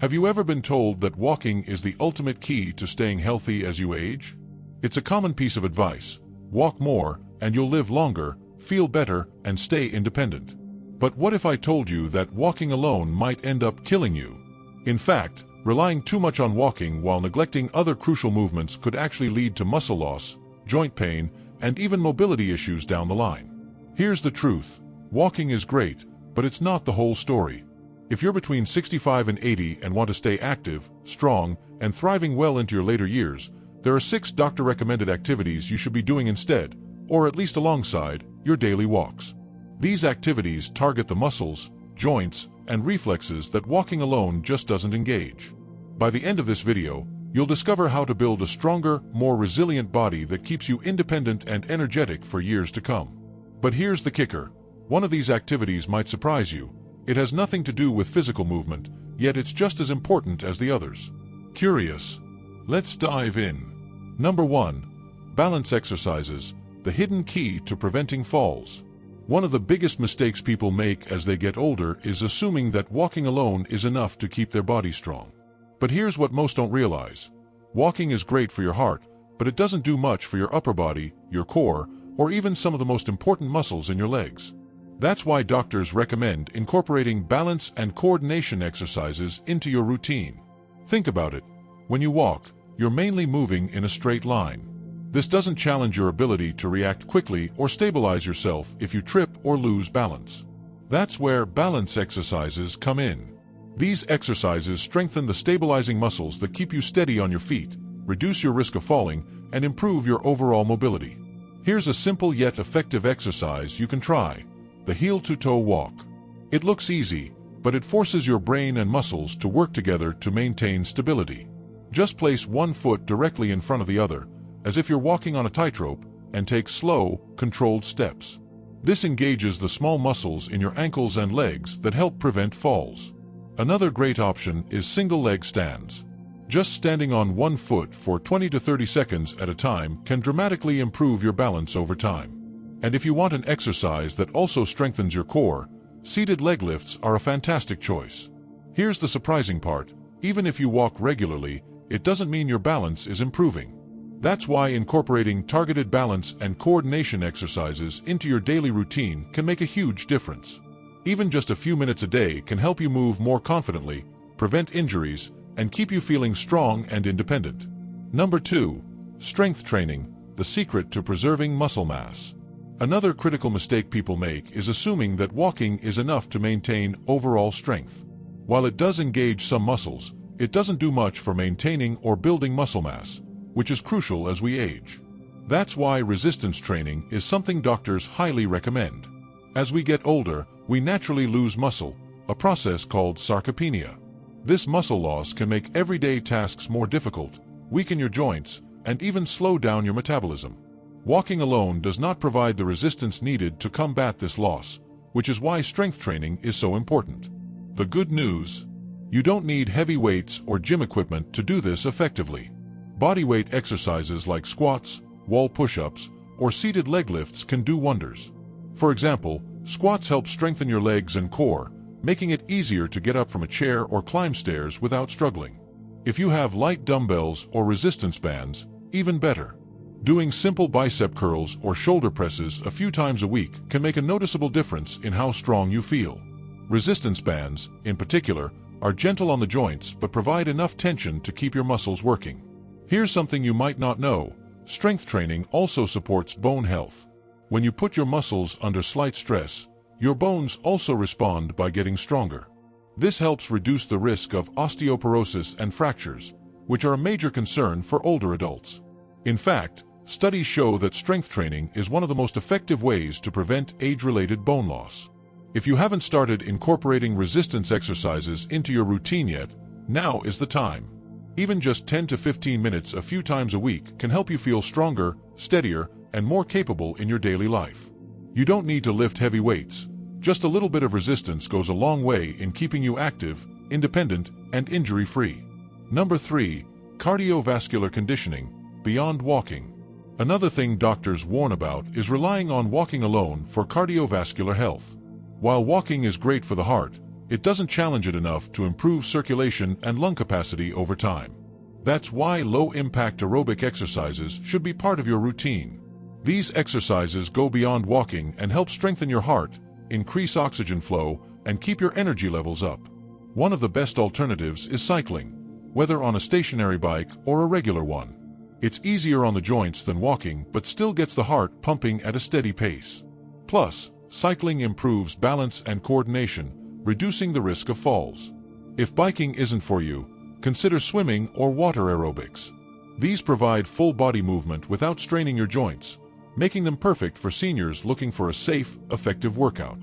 Have you ever been told that walking is the ultimate key to staying healthy as you age? It's a common piece of advice. Walk more, and you'll live longer, feel better, and stay independent. But what if I told you that walking alone might end up killing you? In fact, relying too much on walking while neglecting other crucial movements could actually lead to muscle loss, joint pain, and even mobility issues down the line. Here's the truth. Walking is great, but it's not the whole story. If you're between 65 and 80 and want to stay active, strong, and thriving well into your later years, there are 6 doctor-recommended activities you should be doing instead, or at least alongside, your daily walks. These activities target the muscles, joints, and reflexes that walking alone just doesn't engage. By the end of this video, you'll discover how to build a stronger, more resilient body that keeps you independent and energetic for years to come. But here's the kicker. One of these activities might surprise you. It has nothing to do with physical movement, yet it's just as important as the others. Curious? Let's dive in. Number 1. Balance exercises, the hidden key to preventing falls. One of the biggest mistakes people make as they get older is assuming that walking alone is enough to keep their body strong. But here's what most don't realize. Walking is great for your heart, but it doesn't do much for your upper body, your core, or even some of the most important muscles in your legs. That's why doctors recommend incorporating balance and coordination exercises into your routine. Think about it. When you walk, you're mainly moving in a straight line. This doesn't challenge your ability to react quickly or stabilize yourself if you trip or lose balance. That's where balance exercises come in. These exercises strengthen the stabilizing muscles that keep you steady on your feet, reduce your risk of falling, and improve your overall mobility. Here's a simple yet effective exercise you can try: the heel-to-toe walk. It looks easy, but it forces your brain and muscles to work together to maintain stability. Just place one foot directly in front of the other, as if you're walking on a tightrope, and take slow, controlled steps. This engages the small muscles in your ankles and legs that help prevent falls. Another great option is single-leg stands. Just standing on one foot for 20 to 30 seconds at a time can dramatically improve your balance over time. And if you want an exercise that also strengthens your core, seated leg lifts are a fantastic choice. Here's the surprising part: even if you walk regularly, it doesn't mean your balance is improving. That's why incorporating targeted balance and coordination exercises into your daily routine can make a huge difference. Even just a few minutes a day can help you move more confidently, prevent injuries, and keep you feeling strong and independent. Number 2. Strength training, the secret to preserving muscle mass. Another critical mistake people make is assuming that walking is enough to maintain overall strength. While it does engage some muscles, it doesn't do much for maintaining or building muscle mass, which is crucial as we age. That's why resistance training is something doctors highly recommend. As we get older, we naturally lose muscle, a process called sarcopenia. This muscle loss can make everyday tasks more difficult, weaken your joints, and even slow down your metabolism. Walking alone does not provide the resistance needed to combat this loss, which is why strength training is so important. The good news: you don't need heavy weights or gym equipment to do this effectively. Bodyweight exercises like squats, wall push-ups, or seated leg lifts can do wonders. For example, squats help strengthen your legs and core, making it easier to get up from a chair or climb stairs without struggling. If you have light dumbbells or resistance bands, even better. Doing simple bicep curls or shoulder presses a few times a week can make a noticeable difference in how strong you feel. Resistance bands, in particular, are gentle on the joints but provide enough tension to keep your muscles working. Here's something you might not know: strength training also supports bone health. When you put your muscles under slight stress, your bones also respond by getting stronger. This helps reduce the risk of osteoporosis and fractures, which are a major concern for older adults. In fact, studies show that strength training is one of the most effective ways to prevent age-related bone loss. If you haven't started incorporating resistance exercises into your routine yet, now is the time. Even just 10 to 15 minutes a few times a week can help you feel stronger, steadier, and more capable in your daily life. You don't need to lift heavy weights. Just a little bit of resistance goes a long way in keeping you active, independent, and injury-free. Number 3. Cardiovascular conditioning, beyond walking. Another thing doctors warn about is relying on walking alone for cardiovascular health. While walking is great for the heart, it doesn't challenge it enough to improve circulation and lung capacity over time. That's why low-impact aerobic exercises should be part of your routine. These exercises go beyond walking and help strengthen your heart, increase oxygen flow, and keep your energy levels up. One of the best alternatives is cycling, whether on a stationary bike or a regular one. It's easier on the joints than walking, but still gets the heart pumping at a steady pace. Plus, cycling improves balance and coordination, reducing the risk of falls. If biking isn't for you, consider swimming or water aerobics. These provide full body movement without straining your joints, making them perfect for seniors looking for a safe, effective workout.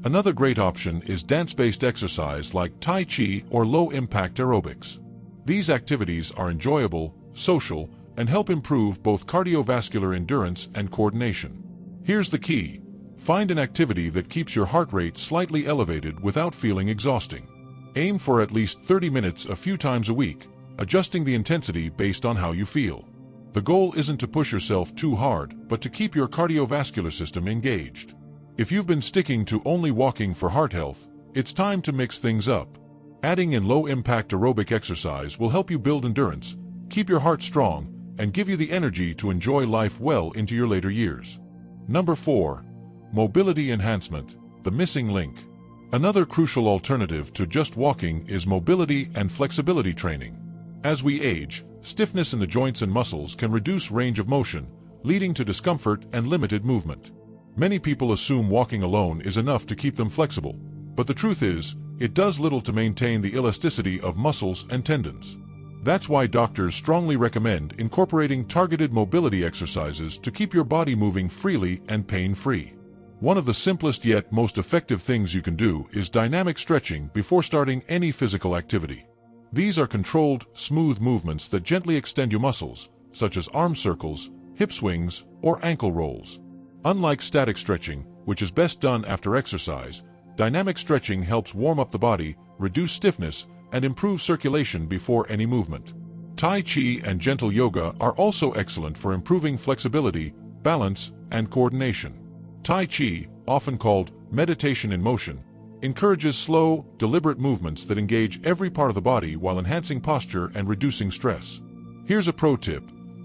Another great option is dance-based exercise like Tai Chi or low-impact aerobics. These activities are enjoyable, social, and help improve both cardiovascular endurance and coordination. Here's the key: find an activity that keeps your heart rate slightly elevated without feeling exhausting. Aim for at least 30 minutes a few times a week, adjusting the intensity based on how you feel. The goal isn't to push yourself too hard, but to keep your cardiovascular system engaged. If you've been sticking to only walking for heart health, it's time to mix things up. Adding in low-impact aerobic exercise will help you build endurance, keep your heart strong, and give you the energy to enjoy life well into your later years. Number 4. Mobility enhancement, the missing link. Another crucial alternative to just walking is mobility and flexibility training. As we age, stiffness in the joints and muscles can reduce range of motion, leading to discomfort and limited movement. Many people assume walking alone is enough to keep them flexible, but the truth is, it does little to maintain the elasticity of muscles and tendons. That's why doctors strongly recommend incorporating targeted mobility exercises to keep your body moving freely and pain-free. One of the simplest yet most effective things you can do is dynamic stretching before starting any physical activity. These are controlled, smooth movements that gently extend your muscles, such as arm circles, hip swings, or ankle rolls. Unlike static stretching, which is best done after exercise, dynamic stretching helps warm up the body, reduce stiffness, and improve circulation before any movement. Tai Chi and gentle yoga are also excellent for improving flexibility, balance, and coordination. Tai Chi, often called meditation in motion, encourages slow, deliberate movements that engage every part of the body while enhancing posture and reducing stress. Here's a pro tip: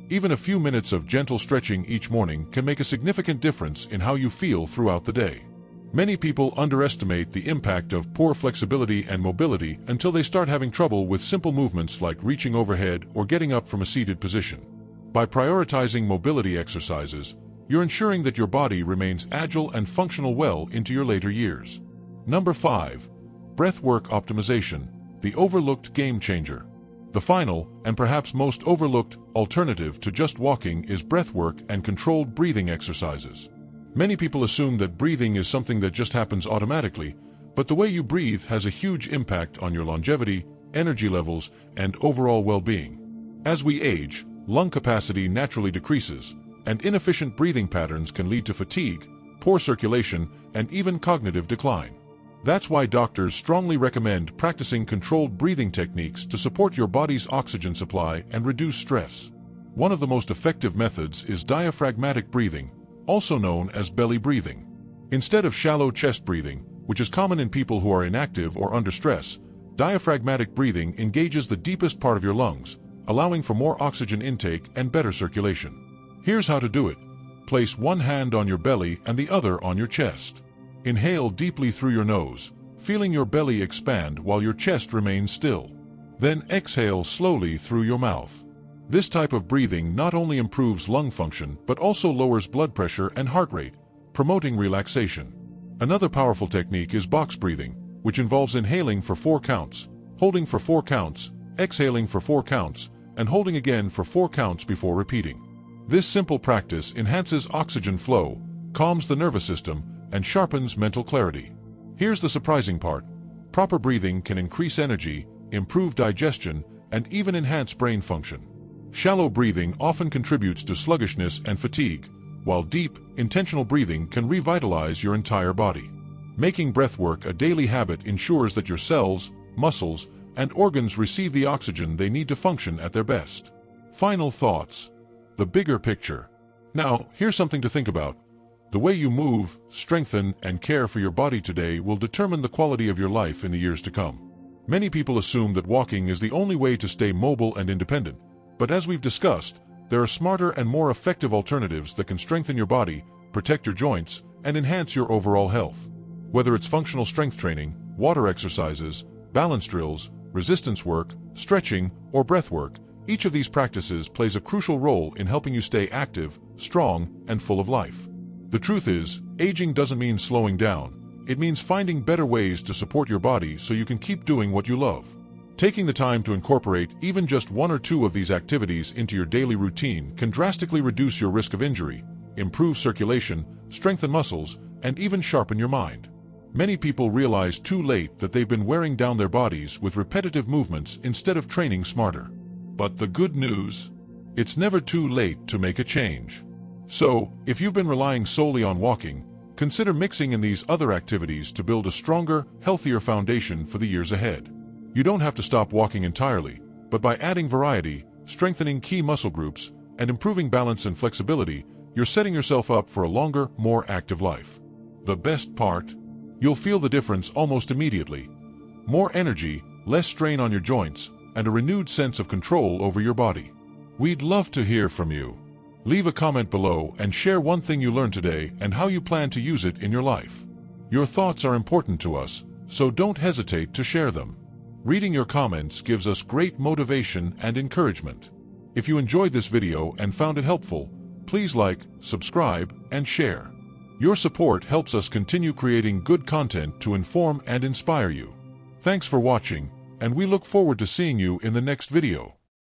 even a few minutes of gentle stretching each morning can make a significant difference in how you feel throughout the day. Many people underestimate the impact of poor flexibility and mobility until they start having trouble with simple movements like reaching overhead or getting up from a seated position. By prioritizing mobility exercises, you're ensuring that your body remains agile and functional well into your later years. Number 5. Breathwork optimization, the overlooked game changer. The final, and perhaps most overlooked, alternative to just walking is breathwork and controlled breathing exercises. Many people assume that breathing is something that just happens automatically, but the way you breathe has a huge impact on your longevity, energy levels, and overall well-being. As we age, lung capacity naturally decreases, and inefficient breathing patterns can lead to fatigue, poor circulation, and even cognitive decline. That's why doctors strongly recommend practicing controlled breathing techniques to support your body's oxygen supply and reduce stress. One of the most effective methods is diaphragmatic breathing, also known as belly breathing. Instead of shallow chest breathing, which is common in people who are inactive or under stress, diaphragmatic breathing engages the deepest part of your lungs, allowing for more oxygen intake and better circulation. Here's how to do it. Place one hand on your belly and the other on your chest. Inhale deeply through your nose, feeling your belly expand while your chest remains still. Then exhale slowly through your mouth. This type of breathing not only improves lung function but also lowers blood pressure and heart rate, promoting relaxation. Another powerful technique is box breathing, which involves inhaling for 4 counts, holding for 4 counts, exhaling for 4 counts, and holding again for 4 counts before repeating. This simple practice enhances oxygen flow, calms the nervous system, and sharpens mental clarity. Here's the surprising part: proper breathing can increase energy, improve digestion, and even enhance brain function. Shallow breathing often contributes to sluggishness and fatigue, while deep, intentional breathing can revitalize your entire body. Making breathwork a daily habit ensures that your cells, muscles, and organs receive the oxygen they need to function at their best. Final thoughts: the bigger picture. Now, here's something to think about. The way you move, strengthen, and care for your body today will determine the quality of your life in the years to come. Many people assume that walking is the only way to stay mobile and independent, but as we've discussed, there are smarter and more effective alternatives that can strengthen your body, protect your joints, and enhance your overall health. Whether it's functional strength training, water exercises, balance drills, resistance work, stretching, or breath work, each of these practices plays a crucial role in helping you stay active, strong, and full of life. The truth is, aging doesn't mean slowing down. It means finding better ways to support your body so you can keep doing what you love. Taking the time to incorporate even just one or two of these activities into your daily routine can drastically reduce your risk of injury, improve circulation, strengthen muscles, and even sharpen your mind. Many people realize too late that they've been wearing down their bodies with repetitive movements instead of training smarter. But the good news? It's never too late to make a change. So, if you've been relying solely on walking, consider mixing in these other activities to build a stronger, healthier foundation for the years ahead. You don't have to stop walking entirely, but by adding variety, strengthening key muscle groups, and improving balance and flexibility, you're setting yourself up for a longer, more active life. The best part? You'll feel the difference almost immediately. More energy, less strain on your joints, and a renewed sense of control over your body. We'd love to hear from you. Leave a comment below and share one thing you learned today and how you plan to use it in your life. Your thoughts are important to us, so don't hesitate to share them. Reading your comments gives us great motivation and encouragement. If you enjoyed this video and found it helpful, please like, subscribe, and share. Your support helps us continue creating good content to inform and inspire you. Thanks for watching, and we look forward to seeing you in the next video.